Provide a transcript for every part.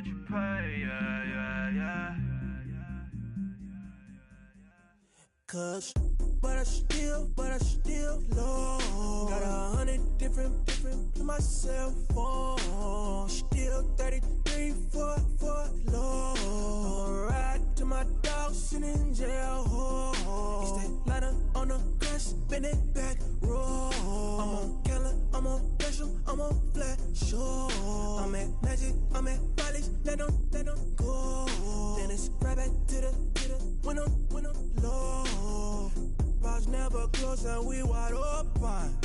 get you paid, yeah. Cause, but I still low. Got 100 different in my cell phone. Still 33 for low. I'ma ride to my dog sitting in jail. It's that lighter on the grass, spin it back, roll. I'm on Keller, I'm on Gresham, I'm on Flat Shore. I'm at Magic, I'm at Follies, let them go. Then it's right back to the when I'm low. Bars never close and we wide open.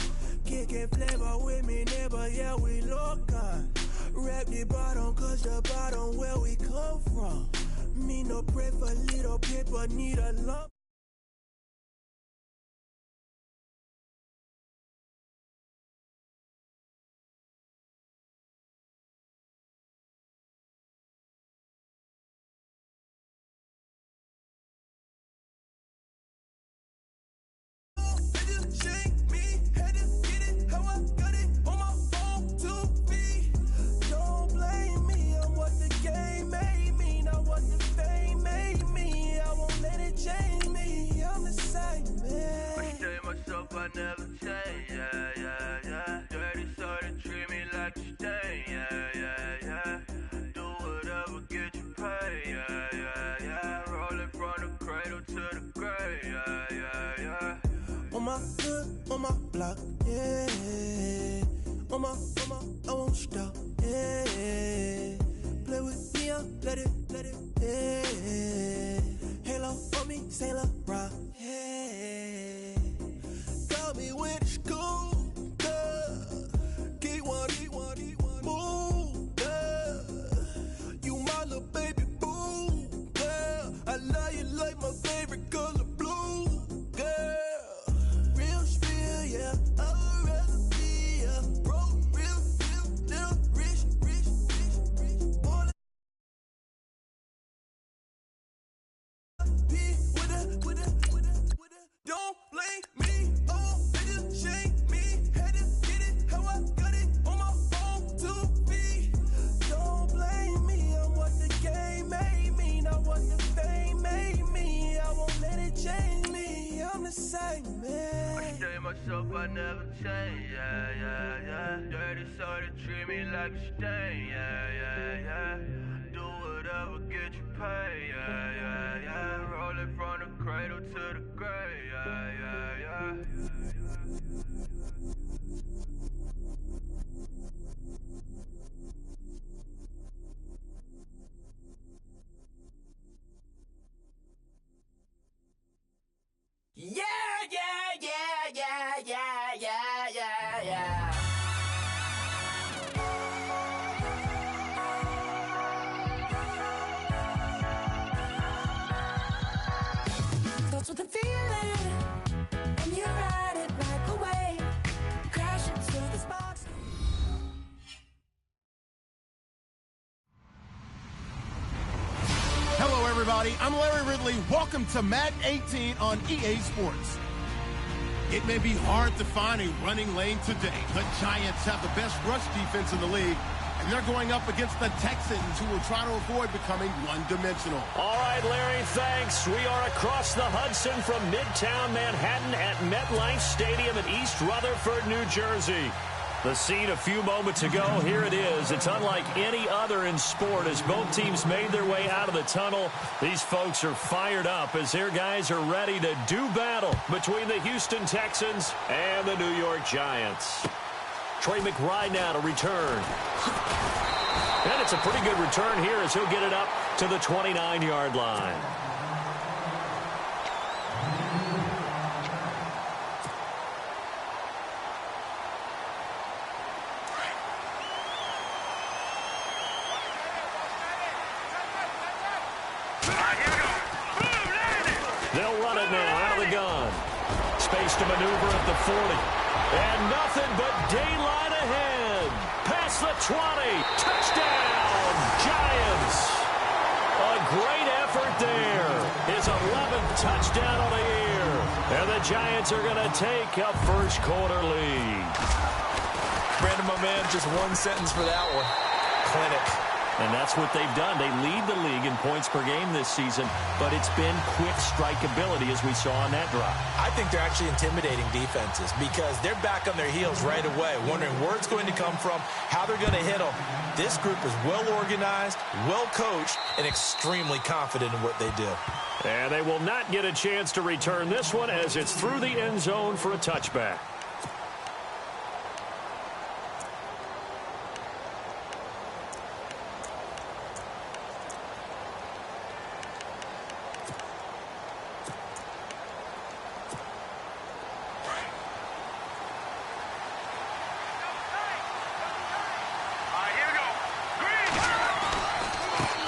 Kicking flavor with me, neighbor, yeah, we local. Rap the bottom, cause the bottom where we come from. Me no pray for little paper, need a lump. I never change, yeah. Dirty sort of treat me like a stain, yeah. Do whatever, get you paid, yeah. Rolling from the cradle to the grave, yeah. On my hood, on my block, yeah. On my, I won't stop, yeah. Play with me, let it, yeah. Halo on me, Saint Laurent, yeah. Got me with school, girl. Keep one, move, girl. You my little baby boo, girl. I love you like my favorite color, blue, girl. Real spill, yeah. I'd rather be a broke, real, still rich. Boy, be with a. Don't blame me. Shake me, had to get it, how I got it on my phone to be. Don't blame me, I'm what the game made me, not what the fame made me. I won't let it change me, I'm the same man. I stay myself, I never change, yeah. Dirty sort of treat me like a stain, yeah. Do whatever, get you paid, yeah. Rolling from the cradle to the grave, yeah. Yeah. That's what I'm feeling, and you ride it right away. Crash into this box. Hello, everybody. I'm Larry Ridley. Welcome to Madden 18 on EA Sports. It may be hard to find a running lane today. The Giants have the best rush defense in the league, and they're going up against the Texans, who will try to avoid becoming one-dimensional. All right, Larry, thanks. We are across the Hudson from Midtown Manhattan at MetLife Stadium in East Rutherford, New Jersey. The scene a few moments ago, here it is. It's unlike any other in sport as both teams made their way out of the tunnel. These folks are fired up as their guys are ready to do battle between the Houston Texans and the New York Giants. Trey McBride now to return. And it's a pretty good return here as he'll get it up to the 29-yard line. They'll run it now out of the gun. Space to maneuver at the 40. And nothing but daylight ahead. Past the 20. Touchdown, Giants. A great effort there. His 11th touchdown of the year. And the Giants are going to take a first-quarter lead. Brandon, my man, just one sentence for that one. Clinic. And that's what they've done. They lead the league in points per game this season, but it's been quick strikeability as we saw on that drive. I think they're actually intimidating defenses because they're back on their heels right away, wondering where it's going to come from, how they're going to hit them. This group is well organized, well coached, and extremely confident in what they do. And they will not get a chance to return this one as it's through the end zone for a touchback.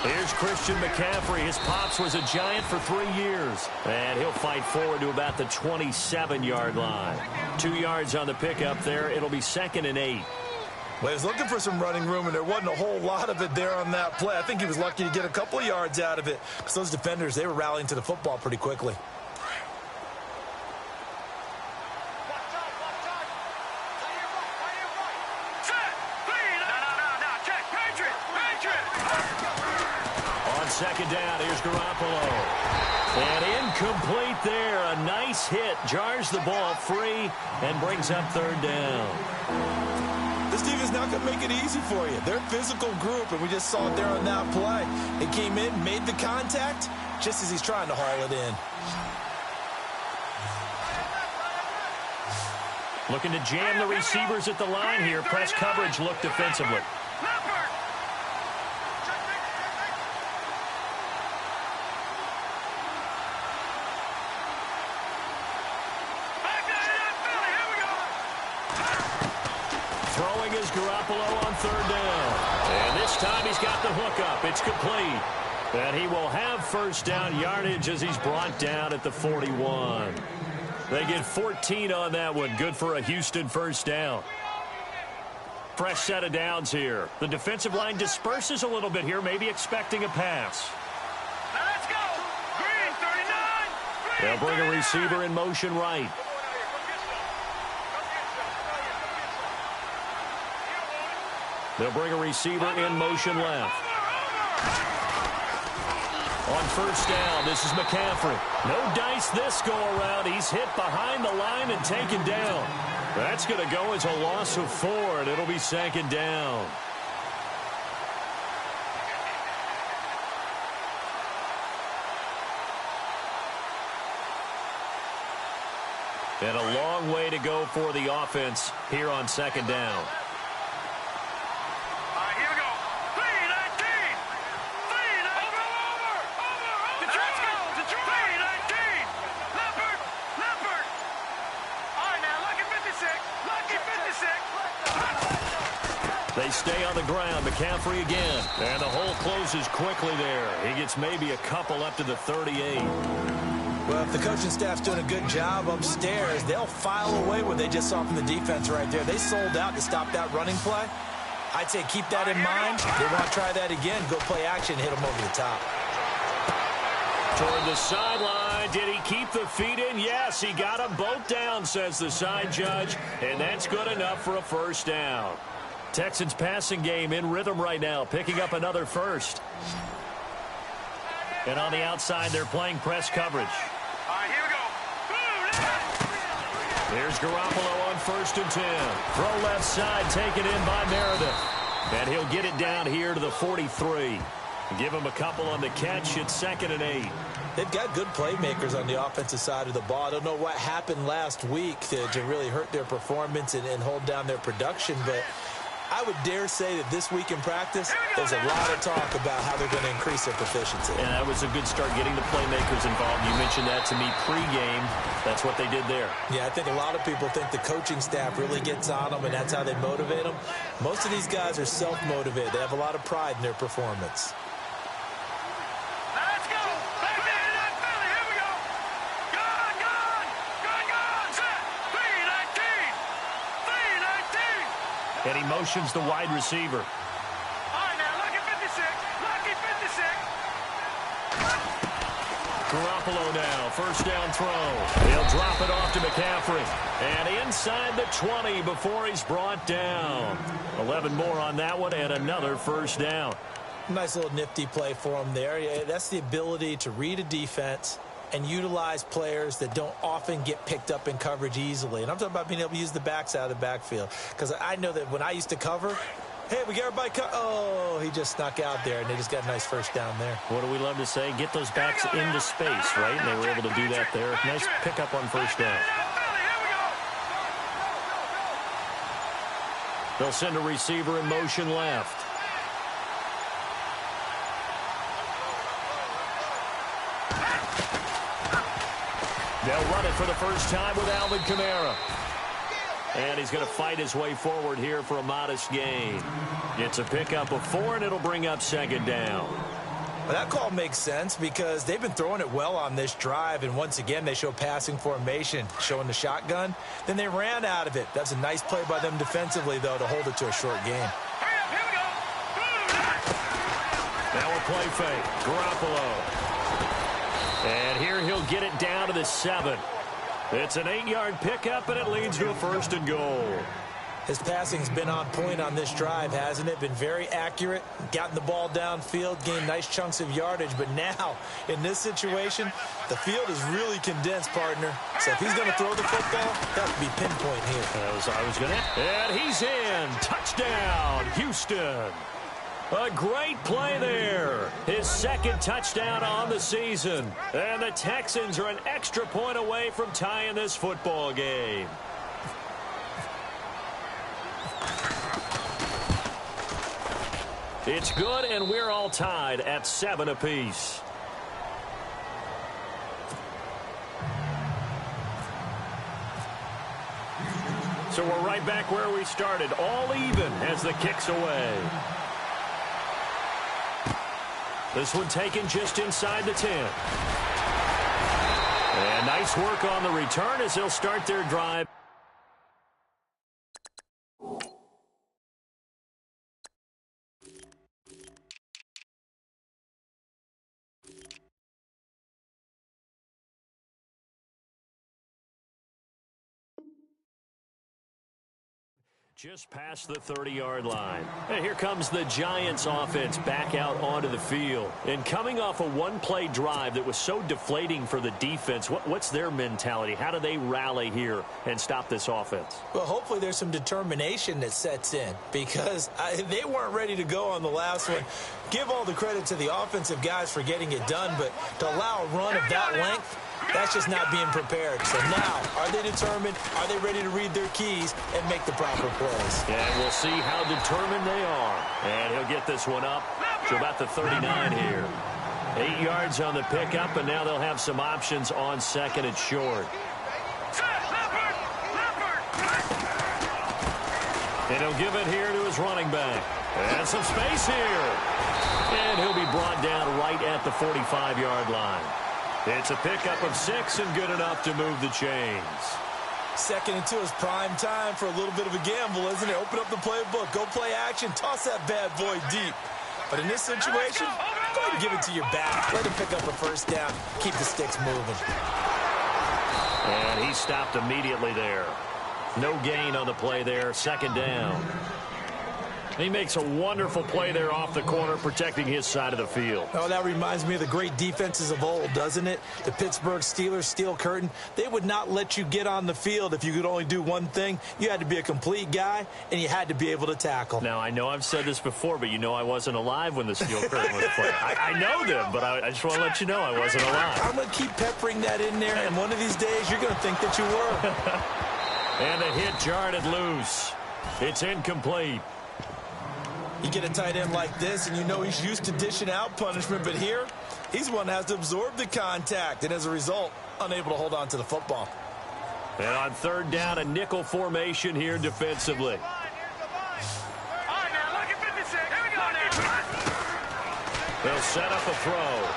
Here's Christian McCaffrey. His pops was a Giant for 3 years. And he'll fight forward to about the 27-yard line. 2 yards on the pickup there. It'll be 2nd and 8. Well, he was looking for some running room, and there wasn't a whole lot of it there on that play. I think he was lucky to get a couple of yards out of it because those defenders, they were rallying to the football pretty quickly. Second down, here's Garoppolo. And incomplete there. A nice hit. Jars the ball free and brings up 3rd down. This defense is not going to make it easy for you. They're a physical group, and we just saw it there on that play. They came in, made the contact, just as he's trying to haul it in. Looking to jam the receivers at the line here. Press coverage look defensively. Throwing is Garoppolo on 3rd down. And this time he's got the hook up. It's complete. And he will have 1st down yardage as he's brought down at the 41. They get 14 on that one. Good for a Houston 1st down. Fresh set of downs here. The defensive line disperses a little bit here, maybe expecting a pass. Now let's go. Green, 39. They'll bring a receiver in motion right. They'll bring a receiver in motion left. On 1st down, this is McCaffrey. No dice this go around. He's hit behind the line and taken down. That's going to go as a loss of 4, and it'll be 2nd down. And a long way to go for the offense here on 2nd down. They stay on the ground. McCaffrey again. And the hole closes quickly there. He gets maybe a couple up to the 38. Well, if the coaching staff's doing a good job upstairs, they'll file away what they just saw from the defense right there. They sold out to stop that running play. I'd say keep that in mind. They want to try that again. Go play action, hit them over the top. Toward the sideline. Did he keep the feet in? Yes, he got them both down, says the side judge. And that's good enough for a 1st down. Texans passing game in rhythm right now, picking up another 1st. And on the outside, they're playing press coverage. All right, here we go. Here's Garoppolo on 1st and 10. Throw left side, taken in by Meredith. And he'll get it down here to the 43. Give him a couple on the catch. It's 2nd and 8. They've got good playmakers on the offensive side of the ball. I don't know what happened last week to really hurt their performance and hold down their production, but I would dare say that this week in practice, there's a lot of talk about how they're going to increase their proficiency. And that was a good start, getting the playmakers involved. You mentioned that to me pregame. That's what they did there. Yeah, I think a lot of people think the coaching staff really gets on them, and that's how they motivate them. Most of these guys are self-motivated. They have a lot of pride in their performance. Let's go. Back there in that belly. Here we go. Gone, gone. Gone, gone. Set. 319. 319. And he motions the wide receiver. All right, now, lucky 56. Lucky 56. Garoppolo now, 1st down throw. He'll drop it off to McCaffrey. And inside the 20 before he's brought down. 11 more on that one and another 1st down. Nice little nifty play for him there. Yeah, that's the ability to read a defense and utilize players that don't often get picked up in coverage easily. And I'm talking about being able to use the backs out of the backfield. Because I know that when I used to cover, hey, we got everybody oh, he just snuck out there, and they just got a nice first down there. What do we love to say? Get those backs into space, right? And they were able to do that there. Nice pickup on first down. They'll send a receiver in motion left. They'll run it for the first time with Alvin Kamara. And he's going to fight his way forward here for a modest gain. It's a pickup of 4, and it'll bring up second down. Well, that call makes sense because they've been throwing it well on this drive, and once again, they show passing formation, showing the shotgun. Then they ran out of it. That's a nice play by them defensively, though, to hold it to a short gain. Now a play fake. Garoppolo. And here he'll get it down to the 7. It's an 8-yard pickup, and it leads to a 1st and goal. His passing's been on point on this drive, hasn't it? Been very accurate, gotten the ball downfield, gained nice chunks of yardage. But now, in this situation, the field is really condensed, partner. So if he's going to throw the football, that would be pinpoint here. And he's in. Touchdown, Houston. A great play there. His 2nd touchdown on the season. And the Texans are an extra point away from tying this football game. It's good, and we're all tied at 7 apiece. So we're right back where we started, all even as the kick's away. This one taken just inside the 10. And nice work on the return as they'll start their drive. Just past the 30-yard line. And here comes the Giants offense back out onto the field. And coming off a one-play drive that was so deflating for the defense, what's their mentality? How do they rally here and stop this offense? Well, hopefully there's some determination that sets in because they weren't ready to go on the last one. Give all the credit to the offensive guys for getting it done, but to allow a run of that length, that's just not being prepared. So now, are they determined? Are they ready to read their keys and make the proper plays? And we'll see how determined they are. And he'll get this one up to about the 39 here. 8 yards on the pickup, and now they'll have some options on 2nd and short. And he'll give it here to his running back. And some space here. And he'll be brought down right at the 45-yard line. It's a pickup of 6 and good enough to move the chains. 2nd and 2 is prime time for a little bit of a gamble, isn't it? Open up the playbook, go play action, toss that bad boy deep. But in this situation, go ahead and give it to your back. Let him pick up a first down. Keep the sticks moving. And he stopped immediately there. No gain on the play there. 2nd down. He makes a wonderful play there off the corner, protecting his side of the field. Oh, that reminds me of the great defenses of old, doesn't it? The Pittsburgh Steelers, Steel Curtain. They would not let you get on the field if you could only do one thing. You had to be a complete guy, and you had to be able to tackle. Now, I know I've said this before, but you know I wasn't alive when the Steel Curtain was played. I know them, but I just want to let you know I wasn't alive. I'm going to keep peppering that in there, and one of these days you're going to think that you were. And the hit jarred it loose. It's incomplete. You get a tight end like this, and you know he's used to dishing out punishment, but here, he's one that has to absorb the contact, and as a result, unable to hold on to the football. And on 3rd down, a nickel formation here defensively. They'll set up a throw.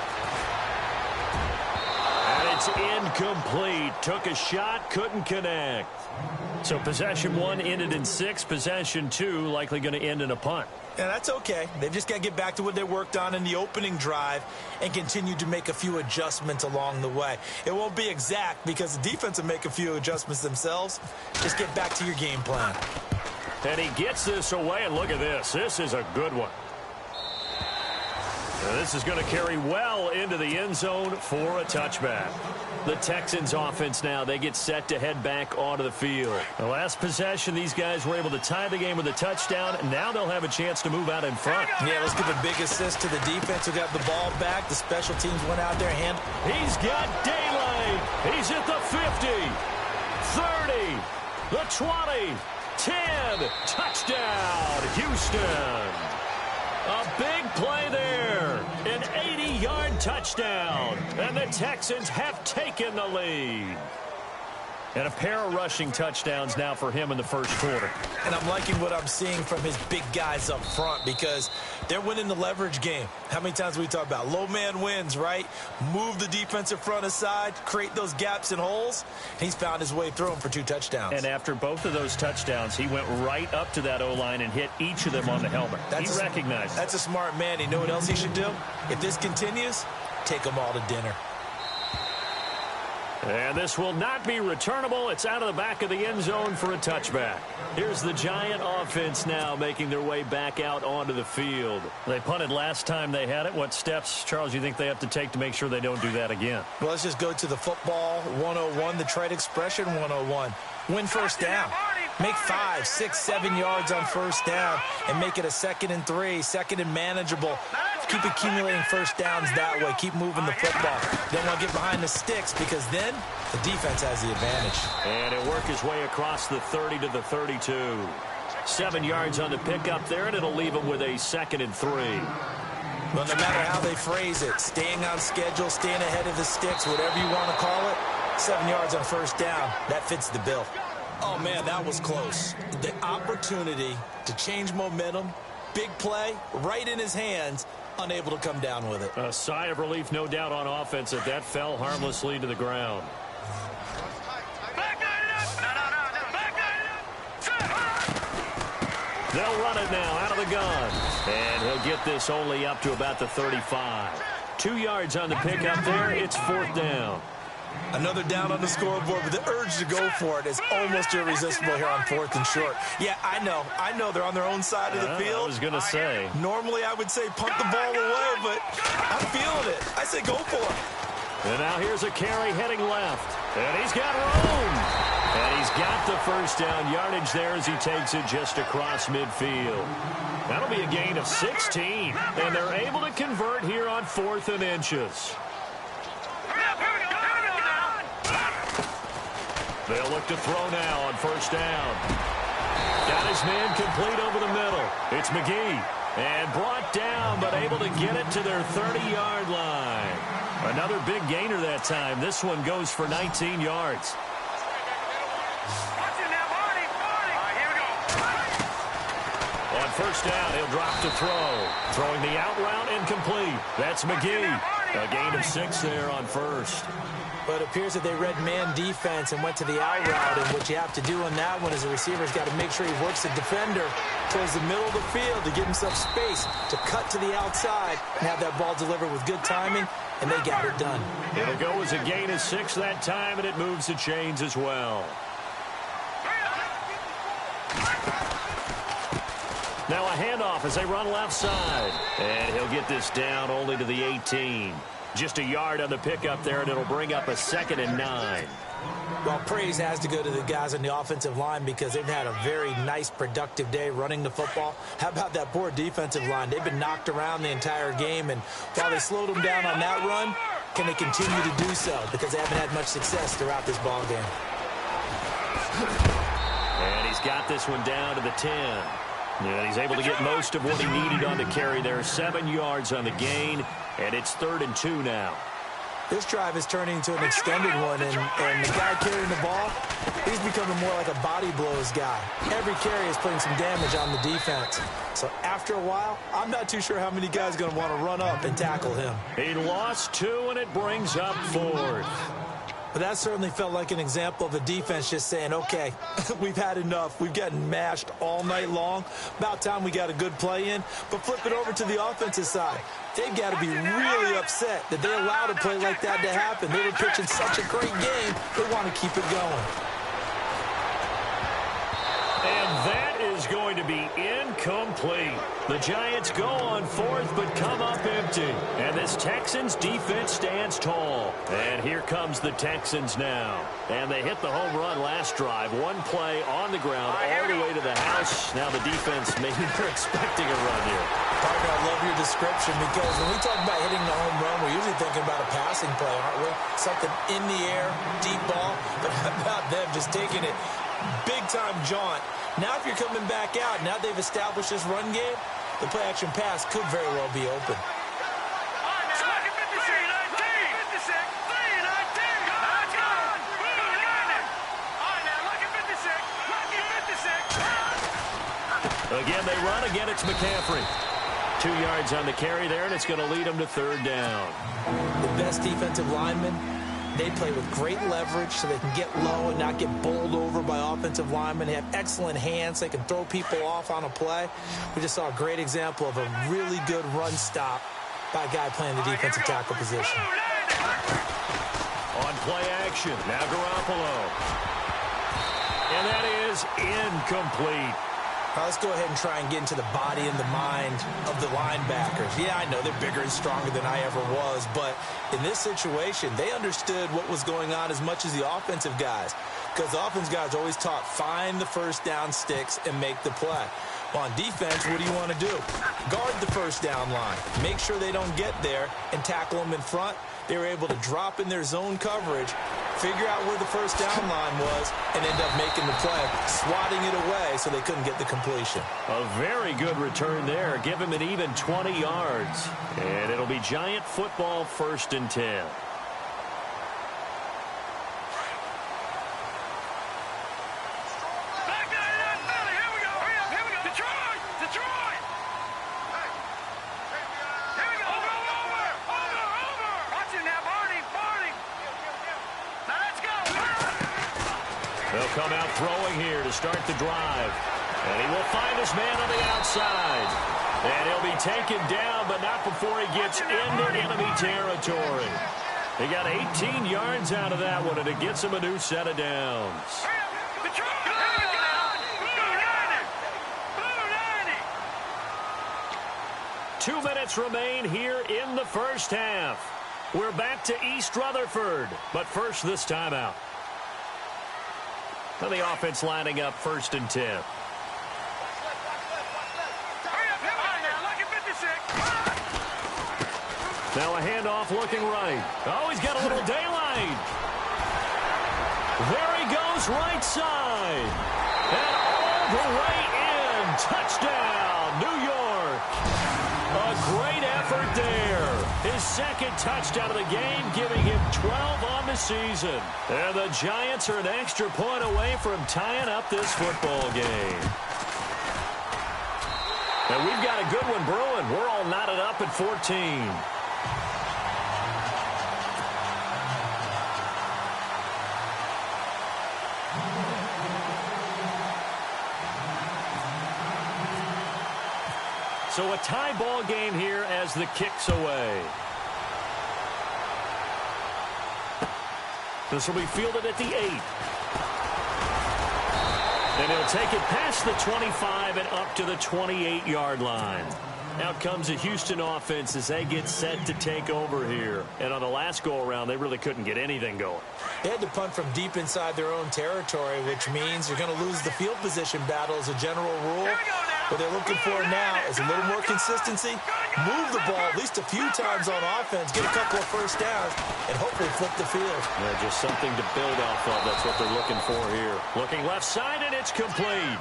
And it's incomplete. Took a shot, couldn't connect. So possession 1 ended in 6. Possession 2 likely going to end in a punt. Yeah, that's okay. They've just got to get back to what they worked on in the opening drive and continue to make a few adjustments along the way. It won't be exact because the defense will make a few adjustments themselves. Just get back to your game plan. And he gets this away, and look at this. This is a good one. This is going to carry well into the end zone for a touchback. The Texans offense now, they get set to head back onto the field. The last possession, these guys were able to tie the game with a touchdown. Now they'll have a chance to move out in front. Yeah, let's give a big assist to the defense who got the ball back. The special teams went out there and He's got daylight. He's at the 50, 30, the 20, 10. Touchdown, Houston. A big play there. An 80-yard touchdown. And the Texans have taken the lead. And a pair of rushing touchdowns now for him in the first quarter. And I'm liking what I'm seeing from his big guys up front because they're winning the leverage game. How many times we talk about low man wins, right? Move the defensive front aside, create those gaps and holes. He's found his way through them for 2 touchdowns. And after both of those touchdowns, he went right up to that O-line and hit each of them on the helmet. He recognized it. That's a smart man. You know what else he should do? If this continues, take them all to dinner. And this will not be returnable. It's out of the back of the end zone for a touchback. Here's the Giant offense now making their way back out onto the field. They punted last time they had it. What steps, Charles, you think they have to take to make sure they don't do that again? Well, let's just go to the football 101, the trade expression 101. Win first down. Make 5, 6, 7 yards on first down and make it a 2nd and 3, 2nd and manageable. Keep accumulating first downs that way. Keep moving the football. Don't want to get behind the sticks because then the defense has the advantage. And it'll work his way across the 30 to the 32. 7 yards on the pickup there, and it'll leave him with a 2nd and 3. Well, no matter how they phrase it, staying on schedule, staying ahead of the sticks, whatever you want to call it, 7 yards on first down, that fits the bill. Oh, man, that was close. The opportunity to change momentum, big play, right in his hands, unable to come down with it. A sigh of relief, no doubt, on offense that fell harmlessly to the ground. They'll run it now out of the gun. And he'll get this only up to about the 35. 2 yards on the pickup there. It's 4th down. Another down on the scoreboard, but the urge to go for it is almost irresistible here on 4th and short. Yeah, I know they're on their own side of the field. I was going to say. Normally I would say punt the ball away, but I'm feeling it. I say go for it. And now here's a carry heading left. And he's got room. And he's got the first down yardage there as he takes it just across midfield. That'll be a gain of 16. And they're able to convert here on 4th and inches. They'll look to throw now on first down. Got his man complete over the middle. It's McGee. And brought down, but able to get it to their 30-yard line. Another big gainer that time. This one goes for 19 yards. On first down, he'll drop to throw. Throwing the out route incomplete. That's McGee. A gain of 6 there on first. But it appears that they read man defense and went to the out route. And what you have to do on that one is the receiver's got to make sure he works the defender towards the middle of the field to give himself space to cut to the outside and have that ball delivered with good timing, and they got it done. It'll go as a gain of 6 that time, and it moves the chains as well. Now a handoff as they run left side. And he'll get this down only to the 18. Just a yard on the pickup there, and it'll bring up a 2nd and 9. Well, praise has to go to the guys on the offensive line because they've had a very nice, productive day running the football. How about that poor defensive line? They've been knocked around the entire game, and while they slowed them down on that run, can they continue to do so? Because they haven't had much success throughout this ball game. And he's got this one down to the 10. And he's able to get most of what he needed on the carry there. 7 yards on the gain, and it's 3rd and 2 now. This drive is turning into an extended one, and the guy carrying the ball, he's becoming more like a body blows guy. Every carry is putting some damage on the defense. So after a while, I'm not too sure how many guys are going to want to run up and tackle him. He lost 2, and it brings up 4th. But that certainly felt like an example of a defense just saying, okay, we've had enough. We've gotten mashed all night long. About time we got a good play in. But flip it over to the offensive side. They've got to be really upset that they allowed a play like that to happen. They were pitching such a great game, they want to keep it going. And that is going to be Incomplete. The Giants go on fourth, but come up empty. And this Texans defense stands tall. And here comes the Texans now. And they hit the home run last drive. One play on the ground all the way to the house. Now the defense, maybe they're expecting a run here. Parker, I love your description because when we talk about hitting the home run, we're usually thinking about a passing play, aren't we? Something in the air, deep ball. But how about them just taking it big-time jaunt? Now if you're coming back out, now they've established this run game, the play-action pass could very well be open. Again, they run. Again, it's McCaffrey. 2 yards on the carry there, and it's going to lead them to third down. The best defensive linemen, they play with great leverage so they can get low and not get bowled over by offensive linemen. They have excellent hands. They can throw people off on a play. We just saw a great example of a really good run stop by a guy playing the defensive tackle position. On play action, now Garoppolo. And that is incomplete. Now let's go ahead and try and get into the body and the mind of the linebackers. Yeah, I know they're bigger and stronger than I ever was, but in this situation, they understood what was going on as much as the offensive guys, because the offensive guys always taught find the first down sticks and make the play. Well, on defense, what do you want to do? Guard the first down line. Make sure they don't get there and tackle them in front. They were able to drop in their zone coverage, figure out where the first down line was, and end up making the play, swatting it away so they couldn't get the completion. A very good return there. Give him an even 20 yards. And it'll be Giant football, 1st and 10. They'll come out throwing here to start the drive. And he will find his man on the outside. And he'll be taken down, but not before he gets into enemy territory. He got 18 yards out of that one, and it gets him a new set of downs. 2 minutes remain here in the first half. We're back to East Rutherford, but first this timeout. And the offense lining up 1st and 10. Now a handoff looking right. Oh, he's got a little daylight. There he goes right side. And all the way in. Touchdown, New York. A great effort there. His 2nd touchdown of the game, giving him 12 on the season. And the Giants are an extra point away from tying up this football game. And we've got a good one brewing. We're all knotted up at 14. So a tie ball game here as the kick's away. This will be fielded at the 8. And he'll take it past the 25 and up to the 28-yard line. Out comes the Houston offense as they get set to take over here. And on the last go-around, they really couldn't get anything going. They had to punt from deep inside their own territory, which means you're going to lose the field position battle as a general rule. What they're looking for now is a little more consistency, move the ball at least a few times on offense, get a couple of first downs, and hopefully flip the field. Yeah, just something to build off of. That's what they're looking for here. Looking left side, and it's complete.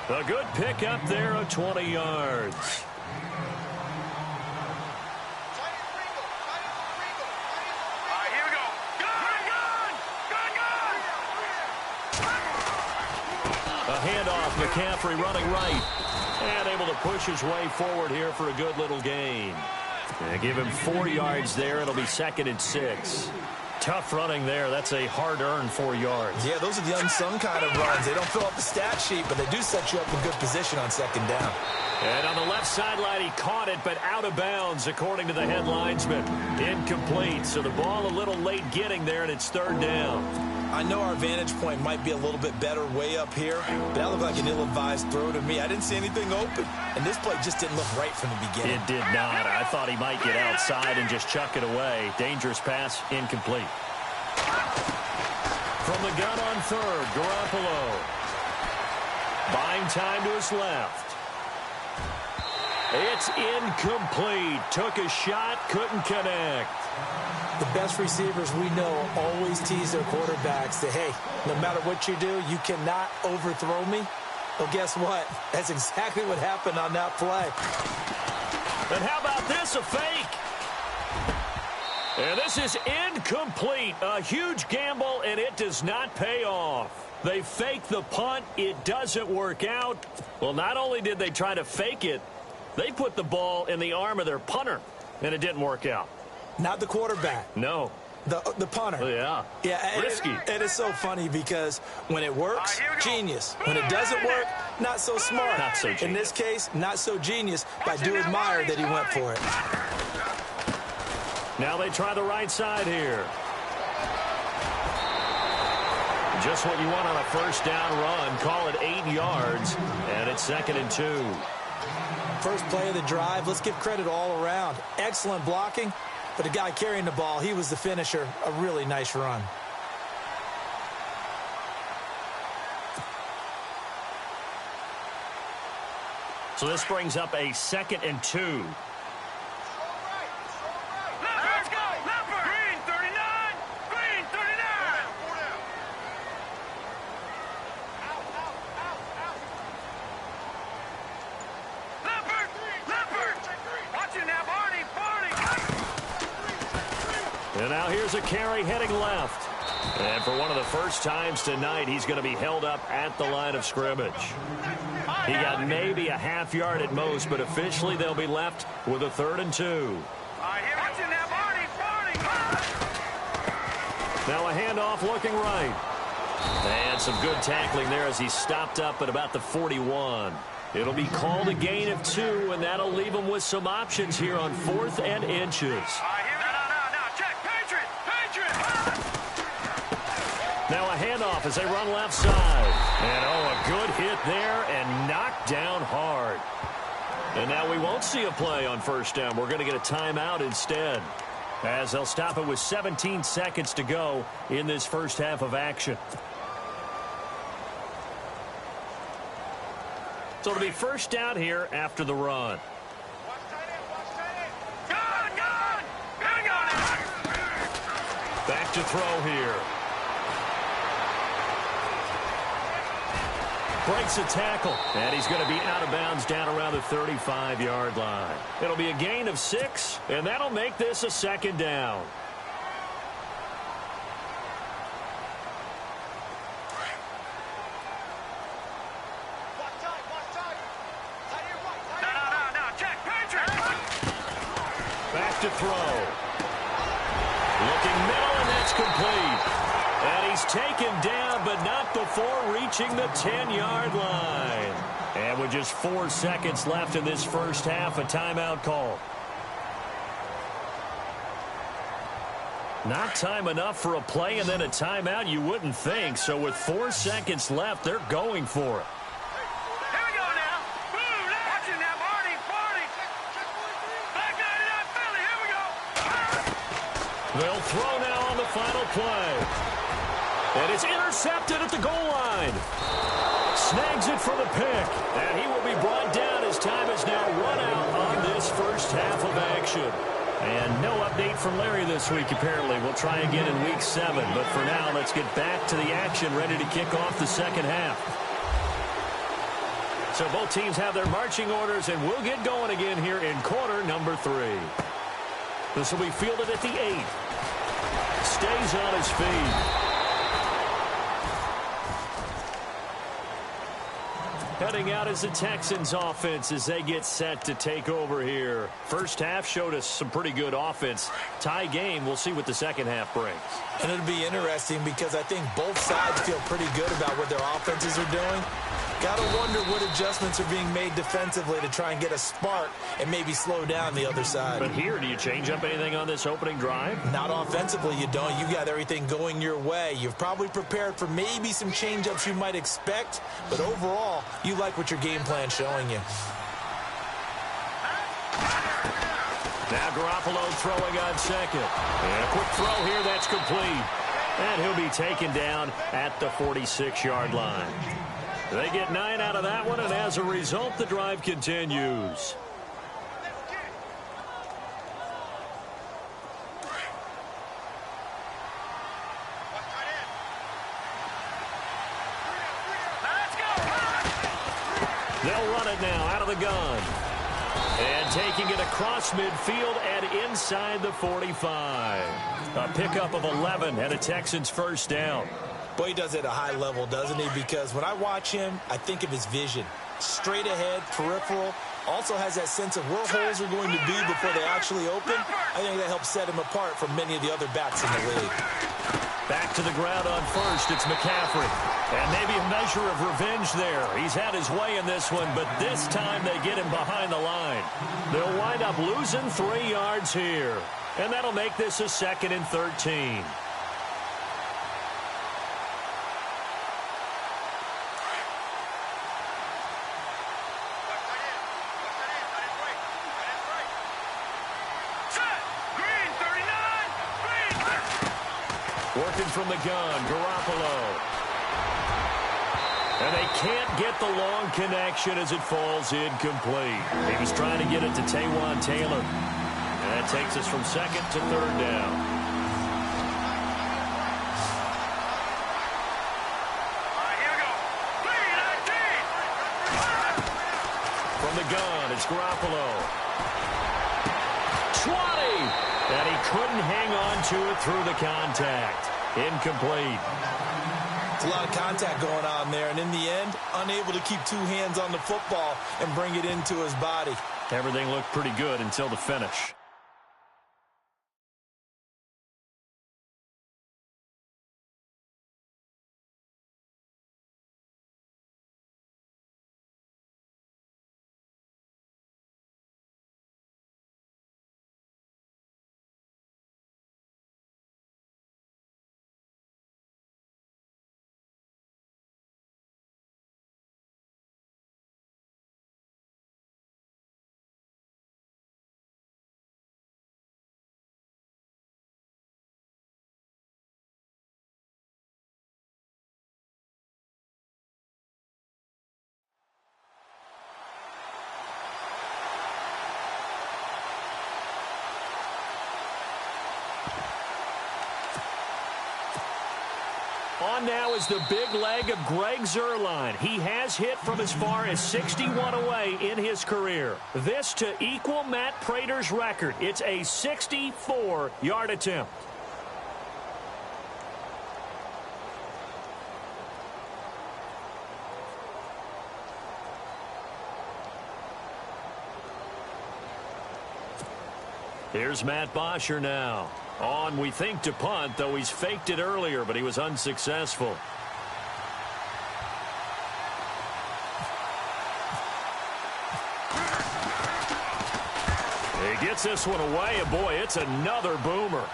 A good pickup there of 20 yards. A handoff, McCaffrey running right. And able to push his way forward here for a good little gain. And give him 4 yards there. It'll be 2nd and 6. Tough running there. That's a hard-earned 4 yards. Yeah, those are the unsung kind of runs. They don't fill up the stat sheet, but they do set you up in good position on 2nd down. And on the left sideline, he caught it, but out of bounds, according to the head linesman. Incomplete, so the ball a little late getting there, and it's 3rd down. I know our vantage point might be a little bit better way up here, but that looked like an ill-advised throw to me. I didn't see anything open, and this play just didn't look right from the beginning. It did not. I thought he might get outside and just chuck it away. Dangerous pass, incomplete. From the gun on third, Garoppolo. Buying time to his left. It's incomplete. Took a shot, couldn't connect. The best receivers we know always tease their quarterbacks that, hey, no matter what you do, you cannot overthrow me. Well, guess what? That's exactly what happened on that play. And how about this, a fake? And this is incomplete. A huge gamble, and it does not pay off. They fake the punt. It doesn't work out. Well, not only did they try to fake it, they put the ball in the arm of their punter, and it didn't work out. Not the quarterback. No. The punter. Yeah. Yeah. Risky. It is so funny because when it works, genius. When it doesn't work, not so smart. Not so genius. In this case, not so genius, but I do admire that he went for it. Now they try the right side here. Just what you want on a first down run. Call it 8 yards, and it's 2nd and 2. First play of the drive. Let's give credit all around. Excellent blocking. But the guy carrying the ball, he was the finisher. A really nice run. So this brings up a 2nd and 2. Let's go! Leopard! Green 39! Green 39! Leopard! Leopard! Watching now, Barney! And now here's a carry heading left. And for one of the first times tonight, he's going to be held up at the line of scrimmage. He got maybe a half yard at most, but officially they'll be left with a 3rd and 2. Watching now, Barney! Now a handoff looking right. And some good tackling there as he stopped up at about the 41. It'll be called a gain of 2, and that'll leave him with some options here on 4th and inches. Now a handoff as they run left side. And, a good hit there and knocked down hard. And now we won't see a play on first down. We're going to get a timeout instead, as they'll stop it with 17 seconds to go in this first half of action. So it'll be first down here after the run. Back to throw here. Breaks a tackle, and he's going to be out of bounds down around the 35-yard line. It'll be a gain of 6, and that'll make this a 2nd down. Back to throw. Looking middle, and that's complete. And he's taken down, but not before reaching the 10-yard line. And with just 4 seconds left in this first half, a timeout call. Not time enough for a play and then a timeout, you wouldn't think. So with 4 seconds left, they're going for it. Here we go now. Boom! Watching now, Barney! Back 99 Philly, here we go! They'll throw now on the final play. And it's intercepted at the goal line. Snags it for the pick. And he will be brought down as time is now run out on this first half of action. And no update from Larry this week, apparently. We'll try again in week 7. But for now, let's get back to the action, ready to kick off the second half. So both teams have their marching orders, and we'll get going again here in quarter number 3. This will be fielded at the 8. Stays on his feet. Heading out is the Texans offense as they get set to take over here. First half showed us some pretty good offense. Tie game, we'll see what the second half brings. And it'll be interesting because I think both sides feel pretty good about what their offenses are doing. Got to wonder what adjustments are being made defensively to try and get a spark and maybe slow down the other side. But here, do you change up anything on this opening drive? Not offensively, you don't. You got everything going your way. You've probably prepared for maybe some change-ups you might expect, but overall, you like what your game plan's showing you. Now Garoppolo throwing on second. And a quick throw here, that's complete. And he'll be taken down at the 46-yard line. They get 9 out of that one, and as a result, the drive continues. They'll run it now out of the gun. And taking it across midfield and inside the 45. A pickup of 11 and a Texans first down. Boy, he does it at a high level, doesn't he? Because when I watch him, I think of his vision. Straight ahead, peripheral. Also has that sense of where holes are going to be before they actually open. I think that helps set him apart from many of the other backs in the league. Back to the ground on first. It's McCaffrey. And maybe a measure of revenge there. He's had his way in this one, but this time they get him behind the line. They'll wind up losing 3 yards here. And that'll make this a 2nd and 13. Working from the gun, Garoppolo. And they can't get the long connection as it falls incomplete. He was trying to get it to Taywan Taylor. And that takes us from 2nd to 3rd down. All right, here we go. 3-19. From the gun, it's Garoppolo. 20! And he couldn't hang on to it through the contact. Incomplete. It's a lot of contact going on there, and in the end, unable to keep 2 hands on the football and bring it into his body. Everything looked pretty good until the finish. On now is the big leg of Greg Zuerlein. He has hit from as far as 61 away in his career. This to equal Matt Prater's record. It's a 64-yard attempt. Here's Matt Bosher now. On, we think, to punt, though he's faked it earlier, but he was unsuccessful. He gets this one away, and boy, it's another boomer.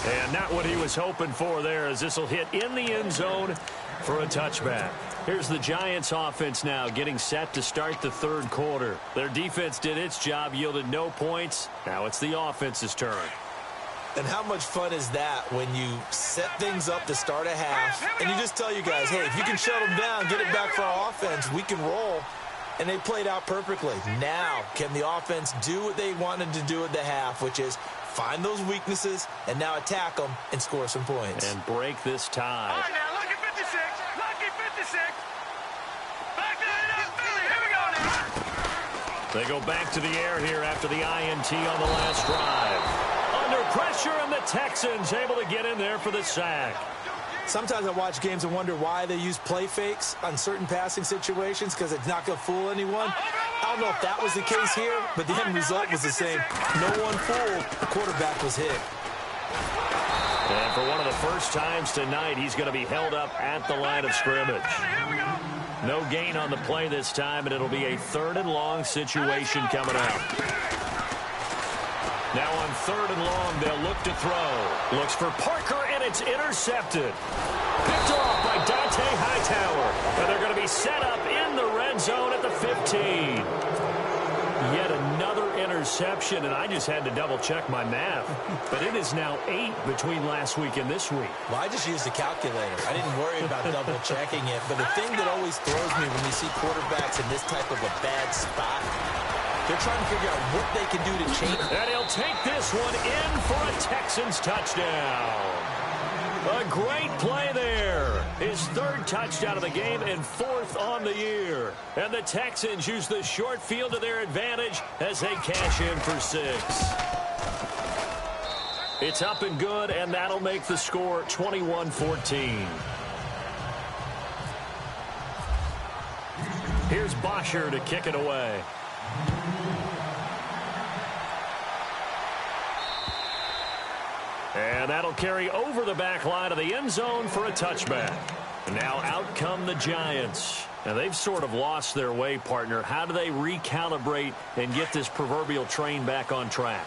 And not what he was hoping for there, as this will hit in the end zone for a touchback. Here's the Giants offense now getting set to start the 3rd quarter. Their defense did its job, yielded no points. Now it's the offense's turn. And how much fun is that when you set things up to start a half and you just tell you guys, hey, if you can shut them down, get it back for our offense, we can roll. And they played out perfectly. Now, can the offense do what they wanted to do at the half, which is find those weaknesses and now attack them and score some points. And break this tie. All right, now, lucky 56. Lucky 56. Back to the Philly. Here we go now. They go back to the air here after the INT on the last drive. Under pressure, and the Texans able to get in there for the sack. Sometimes I watch games and wonder why they use play fakes on certain passing situations because it's not going to fool anyone. I don't know if that was the case here, but the end result was the same. No one fooled. The quarterback was hit. And for one of the first times tonight, he's going to be held up at the line of scrimmage. No gain on the play this time, and it'll be a 3rd and long situation coming up. Now on 3rd and long, they'll look to throw. Looks for Parker, and it's intercepted. Picked off by Dante Hightower. And they're going to be set up in the red zone at the 15. Yet another interception, and I just had to double-check my math. But it is now 8 between last week and this week. Well, I just used a calculator. I didn't worry about double-checking it. But the thing that always throws me when you see quarterbacks in this type of a bad spot, they're trying to figure out what they can do to change. And he'll take this one in for a Texans touchdown. A great play there. His 3rd touchdown of the game and 4th on the year. And the Texans use the short field to their advantage as they cash in for 6. It's up and good, and that'll make the score 21-14. Here's Bosher to kick it away. And that'll carry over the back line of the end zone for a touchback. And now out come the Giants. And they've sort of lost their way, partner. How do they recalibrate and get this proverbial train back on track?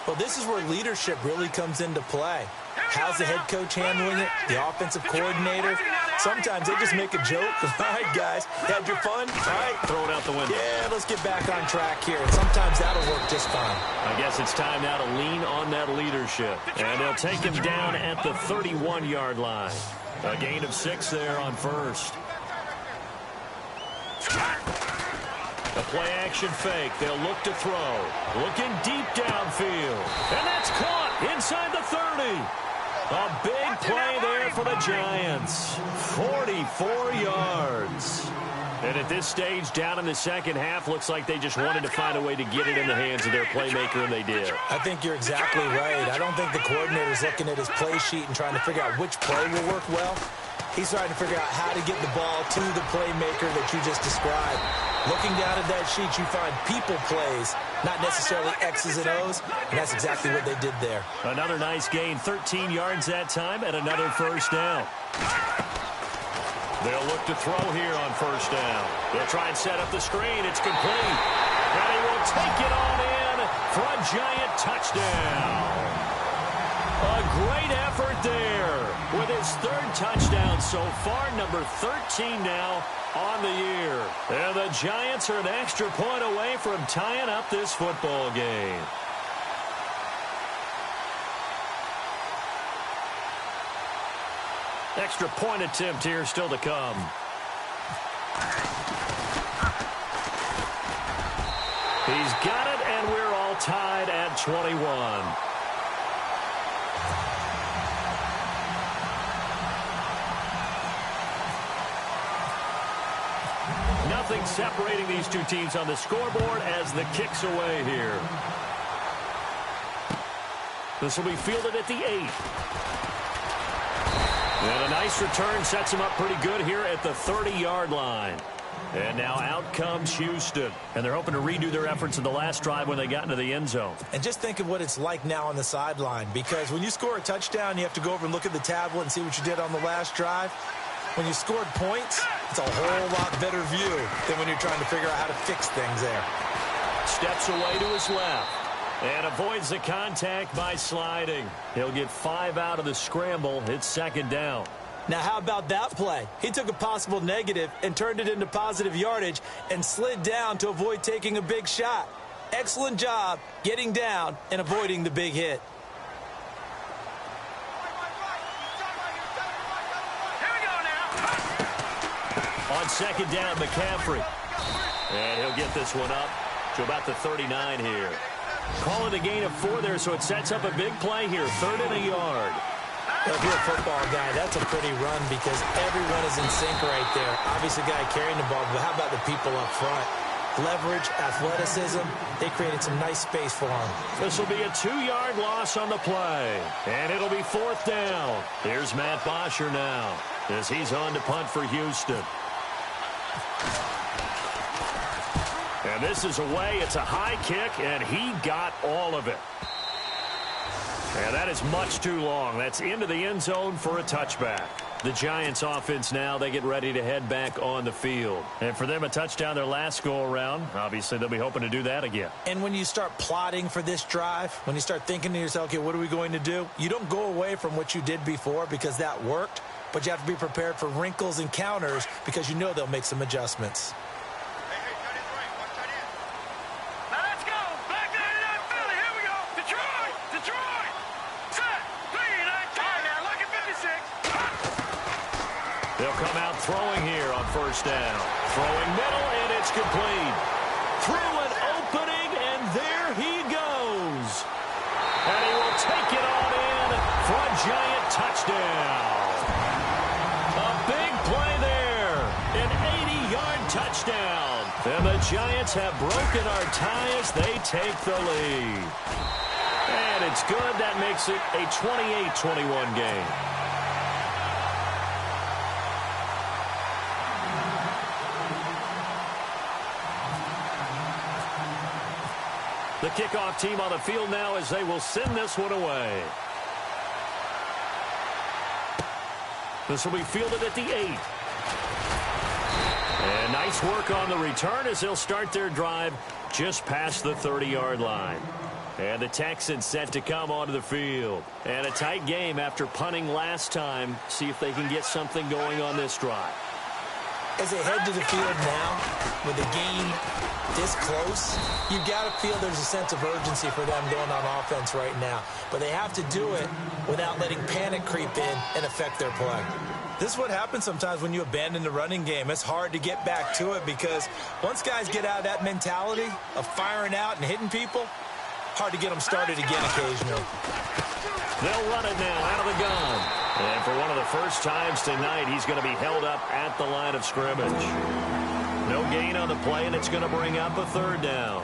Well, this is where leadership really comes into play. How's the head coach handling it? The offensive coordinator? Sometimes they just make a joke. All right, guys, had your fun? All right. Throw it out the window. Yeah, let's get back on track here. And sometimes that'll work just fine. I guess it's time now to lean on that leadership. And they'll take him down at the 31-yard line. A gain of 6 there on 1st. A play-action fake. They'll look to throw. Looking deep downfield. And that's caught inside the 30. A big play there for the Giants. 44 yards. And at this stage, down in the second half, looks like they just wanted to find a way to get it in the hands of their playmaker, and they did. I think you're exactly right. I don't think the coordinator's looking at his play sheet and trying to figure out which play will work well. He's trying to figure out how to get the ball to the playmaker that you just described. Looking down at that sheet, you find people plays, not necessarily X's and O's, and that's exactly what they did there. Another nice gain, 13 yards that time, and another 1st down. They'll look to throw here on 1st down. They'll try and set up the screen. It's complete. And he will take it on in for a Giant touchdown. A great effort there with his 3rd touchdown so far, number 13 now on the year. And the Giants are an extra point away from tying up this football game. Extra point attempt here still to come. He's got it, and we're all tied at 21. Nothing separating these two teams on the scoreboard as the kick's away here. This will be fielded at the 8. And a nice return sets him up pretty good here at the 30-yard line. And now out comes Houston. And they're hoping to redo their efforts in the last drive when they got into the end zone. And just think of what it's like now on the sideline. Because when you score a touchdown, you have to go over and look at the tablet and see what you did on the last drive. When you scored points, it's a whole lot better view than when you're trying to figure out how to fix things there. Steps away to his left. And avoids the contact by sliding. He'll get 5 out of the scramble. It's 2nd down. Now, how about that play? He took a possible negative and turned it into positive yardage and slid down to avoid taking a big shot. Excellent job getting down and avoiding the big hit. On 2nd down, McCaffrey. And he'll get this one up to about the 39 here. Call it a gain of 4 there, so it sets up a big play here. 3rd and a yard. Well, if you're a football guy, that's a pretty run because everyone is in sync right there. Obviously, the guy carrying the ball, but how about the people up front? leverage, athleticism. They created some nice space for him. This will be a 2-yard loss on the play, and it'll be 4th down. Here's Matt Bosher now as he's on to punt for Houston. And this is away. It's a high kick, and he got all of it. And that is much too long. That's into the end zone for a touchback. The Giants offense now, they get ready to head back on the field. And for them, a touchdown their last go-around. Obviously, they'll be hoping to do that again. And when you start plotting for this drive, when you start thinking to yourself, okay, what are we going to do? You don't go away from what you did before because that worked, but you have to be prepared for wrinkles and counters because you know they'll make some adjustments. They'll come out throwing here on 1st down. Throwing middle, and it's complete. Through an opening, and there he goes. And he will take it on in for a Giant touchdown. A big play there. An 80-yard touchdown. And the Giants have broken our tie as they take the lead. And it's good. That makes it a 28-21 game. The kickoff team on the field now as they will send this one away. This will be fielded at the 8. And nice work on the return as they'll start their drive just past the 30-yard line. And the Texans set to come onto the field. And a tight game after punting last time. See if they can get something going on this drive. As they head to the field now, with the game this close, you've got to feel there's a sense of urgency for them going on offense right now. But they have to do it without letting panic creep in and affect their play. This is what happens sometimes when you abandon the running game. It's hard to get back to it because once guys get out of that mentality of firing out and hitting people, hard to get them started again occasionally. They'll run it now out of the gun. And for one of the first times tonight, he's going to be held up at the line of scrimmage. No gain on the play, and it's going to bring up a 3rd down.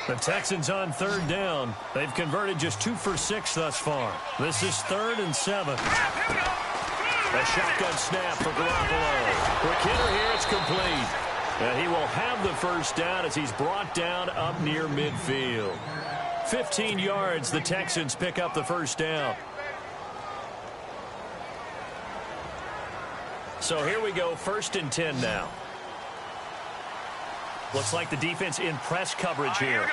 The Texans on 3rd down. They've converted just 2 for 6 thus far. This is 3rd and 7. A shotgun snap for Garoppolo. Quick hitter here, it's complete. And he will have the 1st down as he's brought down up near midfield. 15 yards, the Texans pick up the 1st down. So here we go, 1st and 10 now. Looks like the defense in press coverage here.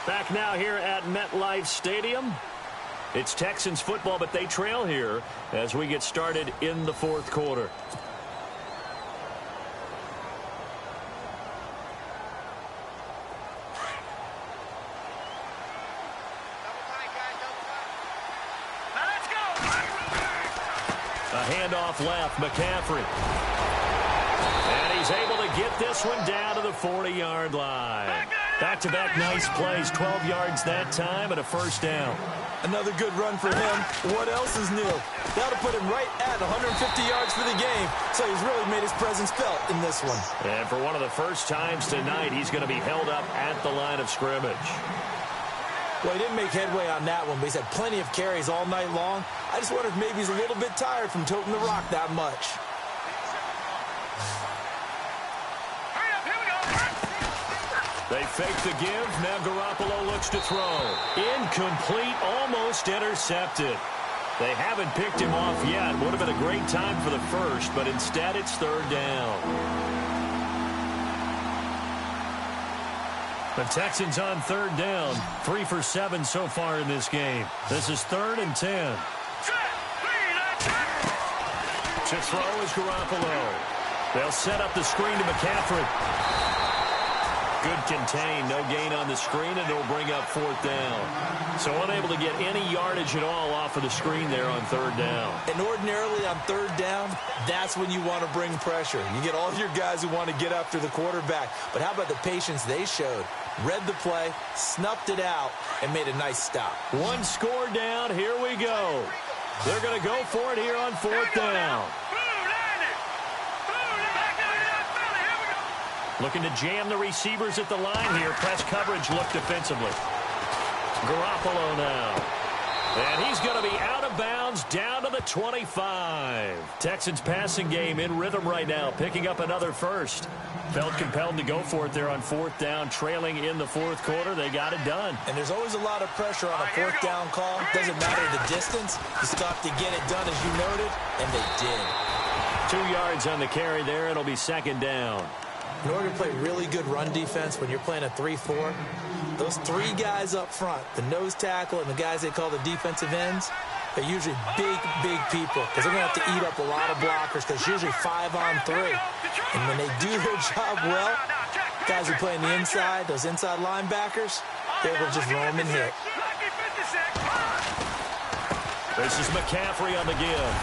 Back now here at MetLife Stadium. It's Texans football, but they trail here as we get started in the 4th quarter. A handoff left, McCaffrey. And he's able to get this one down to the 40-yard line. Back-to-back nice plays, 12 yards that time and a 1st down. Another good run for him. What else is new? That'll put him right at 150 yards for the game. So he's really made his presence felt in this one. And for one of the first times tonight, he's going to be held up at the line of scrimmage. Well, he didn't make headway on that one, but he's had plenty of carries all night long. I just wonder if maybe he's a little bit tired from toting the rock that much. They fake the give. Now Garoppolo looks to throw. Incomplete, almost intercepted. They haven't picked him off yet. Would have been a great time for the 1st, but instead it's 3rd down. The Texans on 3rd down. 3 for 7 so far in this game. This is 3rd and 10. To throw is Garoppolo. They'll set up the screen to McCaffrey. Good contain, no gain on the screen, and it'll bring up 4th down. So unable to get any yardage at all off of the screen there on 3rd down. And ordinarily on 3rd down, that's when you want to bring pressure. You get all your guys who want to get after the quarterback. But how about the patience they showed? read the play, snuffed it out, and made a nice stop. One score down. Here we go. They're going to go for it here on 4th down. Looking to jam the receivers at the line here. Press coverage look defensively. Garoppolo now. And he's going to be out of bounds down to the 25. Texans passing game in rhythm right now, picking up another first. Felt compelled to go for it there on 4th down, trailing in the 4th quarter. They got it done. And there's always a lot of pressure on a 4th down call. Doesn't matter the distance. You still have to get it done, as you noted, and they did. 2 yards on the carry there. It'll be 2nd down. In order to play really good run defense when you're playing a 3-4, those 3 guys up front, the nose tackle and the guys they call the defensive ends, they're usually big, big people because they're going to have to eat up a lot of blockers because it's usually 5-on-3. And when they do their job well, guys who play on the inside, those inside linebackers, they're able to just roam and hit. This is McCaffrey on the give.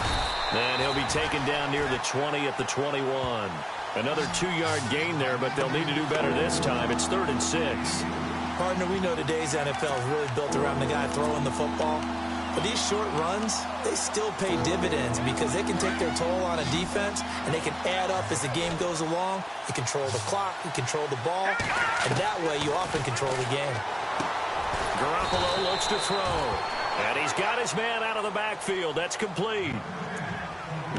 And he'll be taken down near the 20 at the 21. Another 2-yard gain there, but they'll need to do better this time. It's 3rd and 6. Partner, we know today's NFL is really built around the guy throwing the football. But these short runs, they still pay dividends because they can take their toll on a defense, and they can add up as the game goes along. You control the clock, you control the ball, and that way you often control the game. Garoppolo looks to throw. And he's got his man out of the backfield. That's complete.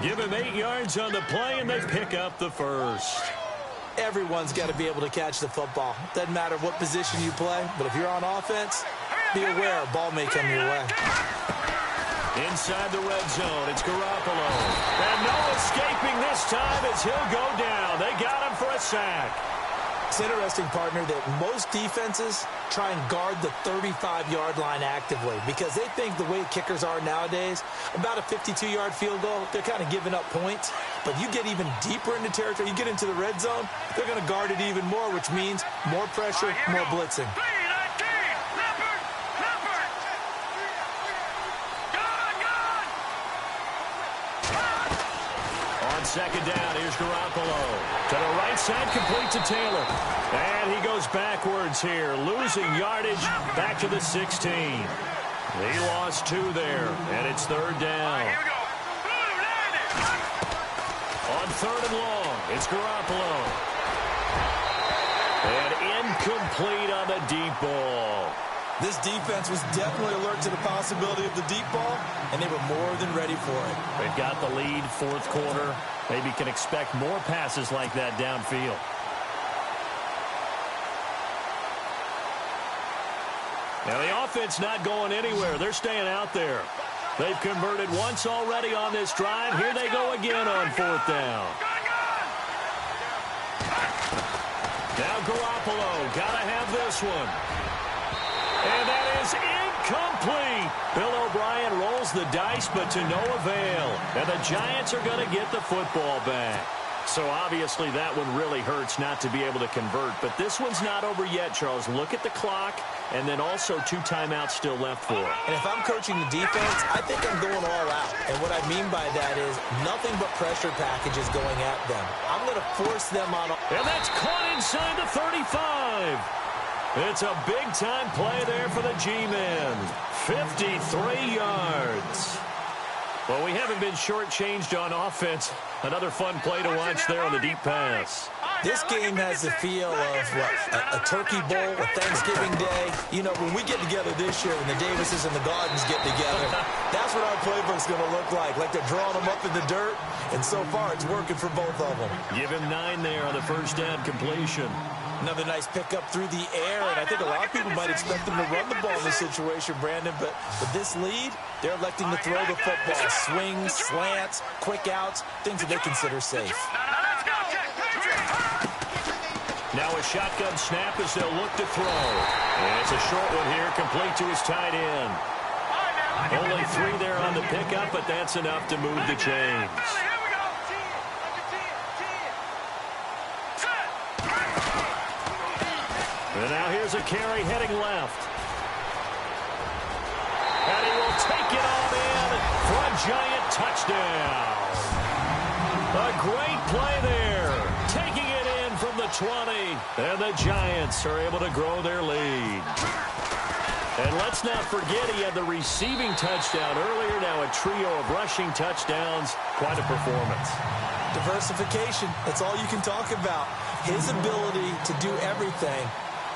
Give him 8 yards on the play, and they pick up the first. Everyone's got to be able to catch the football. Doesn't matter what position you play, but if you're on offense, be aware a ball may come your way. Inside the red zone, it's Garoppolo. And no escaping this time as he'll go down. They got him for a sack. It's interesting, partner, that most defenses try and guard the 35-yard line actively because they think the way kickers are nowadays, about a 52-yard field goal, they're kind of giving up points. But you get even deeper into territory, you get into the red zone, they're going to guard it even more, which means more pressure, more blitzing. On 2nd down, here's Garoppolo. To the right side, complete to Taylor. And he goes backwards here, losing yardage back to the 16. He lost 2 there, and it's 3rd down. On 3rd and long, it's Garoppolo. And incomplete on the deep ball. This defense was definitely alert to the possibility of the deep ball, and they were more than ready for it. They've got the lead, 4th quarter. Maybe can expect more passes like that downfield. Now the offense not going anywhere. They're staying out there. They've converted once already on this drive. Here they go again on 4th down. Now Garoppolo, gotta have this one. And that is incomplete. Bill O'Brien rolls the dice, but to no avail. And the Giants are going to get the football back. So obviously that one really hurts not to be able to convert. But this one's not over yet, Charles. Look at the clock, and then also 2 timeouts still left for it. And if I'm coaching the defense, I think I'm going all out. And what I mean by that is nothing but pressure packages going at them. I'm going to force them on. And that's caught inside the 35. It's a big-time play there for the G-men. 53 yards. Well, we haven't been shortchanged on offense. Another fun play to watch there on the deep pass. This game has the feel of, a turkey bowl, a Thanksgiving day. You know, when we get together this year, when the Davises and the Gardens get together, that's what our playbook's going to look like. Like they're drawing them up in the dirt, and so far it's working for both of them. Give him 9 there on the first down completion. Another nice pickup through the air, and I think a lot of people might expect them to run the ball in this situation, Brandon, but with this lead, they're electing to throw the football. Swings, slants, quick outs, things that they consider safe. Now a shotgun snap as they'll look to throw. And it's a short one here, complete to his tight end. Only 3 there on the pickup, but that's enough to move the chains. And now here's a carry heading left. And he will take it on in for a giant touchdown. A great play there. Taking it in from the 20, and the Giants are able to grow their lead. And let's not forget he had the receiving touchdown earlier. Now a trio of rushing touchdowns. Quite a performance. Diversification, that's all you can talk about. His ability to do everything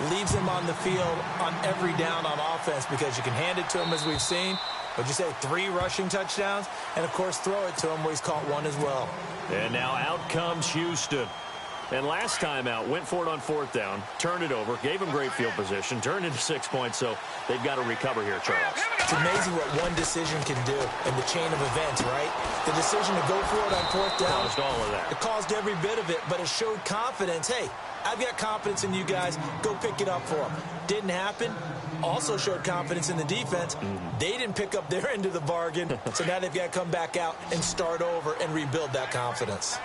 leaves him on the field on every down on offense because you can hand it to him, as we've seen. What'd you say, 3 rushing touchdowns? And, of course, throw it to him where he's caught 1 as well. And now out comes Houston. And last time out, went for it on 4th down, turned it over, gave him great field position, turned into 6 points, so they've got to recover here, Charles. It's amazing what one decision can do in the chain of events, right? The decision to go for it on 4th down. Caused all of that. It caused every bit of it, but it showed confidence. Hey, I've got confidence in you guys. Go pick it up for them. Didn't happen. Also showed confidence in the defense. They didn't pick up their end of the bargain, so now they've got to come back out and start over and rebuild that confidence.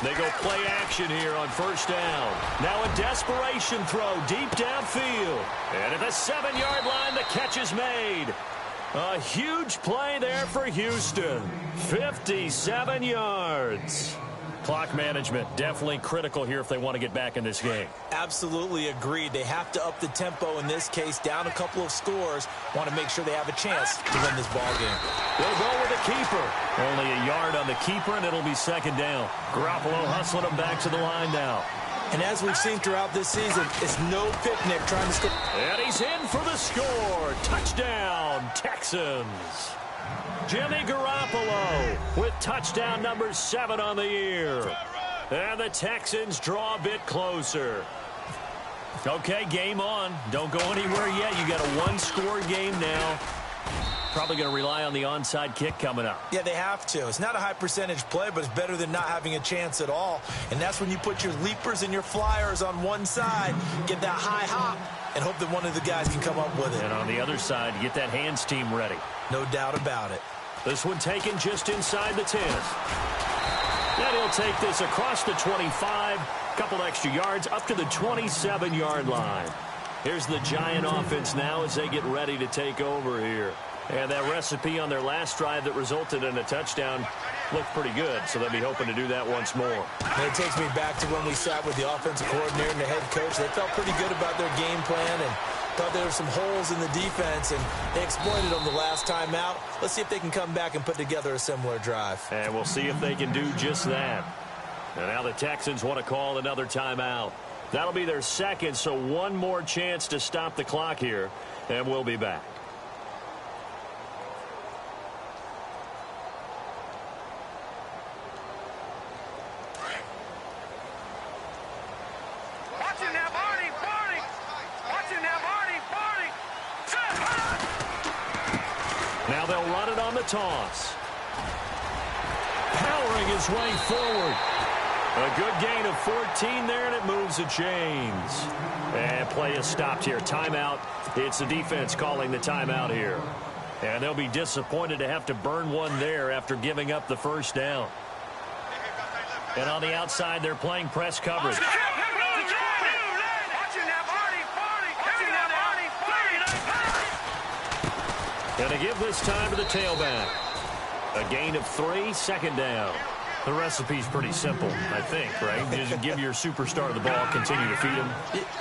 They go play action here on 1st down. Now a desperation throw deep downfield. And at the 7-yard line, the catch is made. A huge play there for Houston. 57 yards. Clock management definitely critical here if they want to get back in this game. Absolutely agreed. They have to up the tempo in this case, down a couple of scores. Want to make sure they have a chance to win this ball game. They'll go with the keeper. Only a yard on the keeper, and it'll be 2nd down. Garoppolo hustling them back to the line now. And as we've seen throughout this season, it's no picnic trying to score. And he's in for the score. Touchdown, Texans. Jimmy Garoppolo with touchdown number 7 on the year. And the Texans draw a bit closer. Okay, game on. Don't go anywhere yet. You got a 1-score game now. Probably going to rely on the onside kick coming up. Yeah, they have to. It's not a high percentage play, but it's better than not having a chance at all. And that's when you put your leapers and your flyers on one side, get that high hop, and hope that one of the guys can come up with it. And on the other side, get that hands team ready. No doubt about it. This one taken just inside the 10. And he'll take this across the 25, couple extra yards, up to the 27-yard line. Here's the Giant offense now as they get ready to take over here. And that recipe on their last drive that resulted in a touchdown looked pretty good, so they'll be hoping to do that once more. And it takes me back to when we sat with the offensive coordinator and the head coach. They felt pretty good about their game plan and thought there were some holes in the defense, and they exploited them the last time out. Let's see if they can come back and put together a similar drive. And we'll see if they can do just that. And now the Texans want to call another timeout. That'll be their 2nd, so one more chance to stop the clock here, and we'll be back. Now they'll run it on the toss. Powering his way forward. A good gain of 14 there, and it moves the chains. And play is stopped here. Timeout. It's the defense calling the timeout here. And they'll be disappointed to have to burn one there after giving up the 1st down. And on the outside, they're playing press coverage. And they give this time to the tailback. A gain of 3, 2nd down. The recipe's pretty simple, I think, right? Just give your superstar the ball, continue to feed him.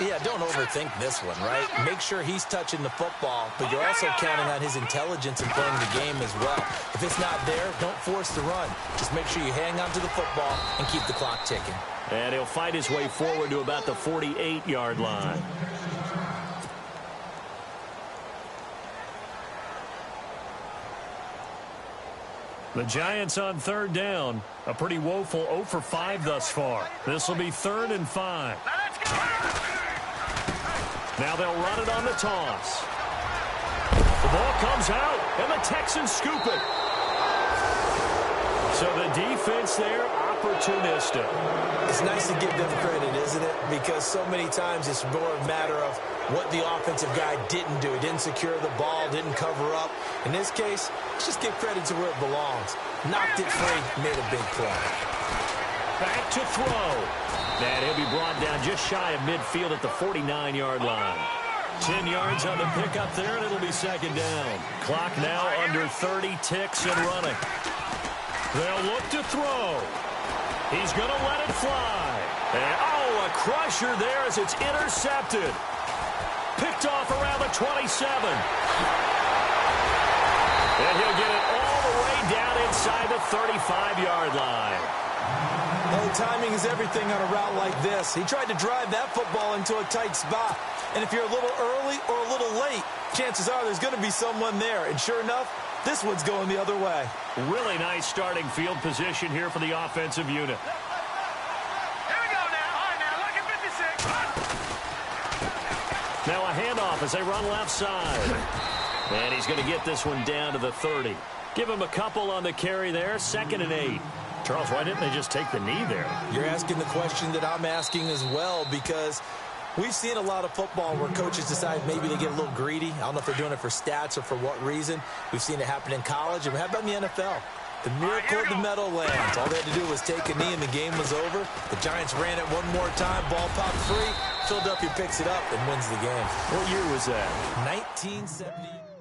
Yeah, don't overthink this one, right? Make sure he's touching the football, but you're also counting on his intelligence in playing the game as well. If it's not there, don't force the run. Just make sure you hang on to the football and keep the clock ticking. And he'll fight his way forward to about the 48-yard line. The Giants on 3rd down. A pretty woeful 0 for 5 thus far. This will be 3rd and 5. Now they'll run it on the toss. The ball comes out, and the Texans scoop it. So the defense there, opportunistic. It's nice to give them credit, isn't it? Because so many times it's more a matter of what the offensive guy didn't do. He didn't secure the ball, didn't cover up. In this case, let's just give credit to where it belongs. Knocked it free, made a big play. Back to throw. And he'll be brought down just shy of midfield at the 49-yard line. 10 yards on the pickup there, and it'll be 2nd down. Clock now under 30 ticks and running. They'll look to throw. He's going to let it fly. And, oh, a crusher there as it's intercepted. Picked off around the 27. And he'll get it all the way down inside the 35-yard line. Hey, timing is everything on a route like this. He tried to drive that football into a tight spot. And if you're a little early or a little late, chances are there's going to be someone there. And sure enough, this one's going the other way. Really nice starting field position here for the offensive unit. Here we go now. All right, now, look at 56. Now a handoff as they run left side. And he's going to get this one down to the 30. Give him a couple on the carry there. 2nd and 8. Charles, why didn't they just take the knee there? You're asking the question that I'm asking as well, because we've seen a lot of football where coaches decide maybe they get a little greedy. I don't know if they're doing it for stats or for what reason. We've seen it happen in college. And how about in the NFL? The miracle of the Meadowlands. All they had to do was take a knee and the game was over. The Giants ran it one more time. Ball popped free. Philadelphia picks it up and wins the game. What year was that? 1970.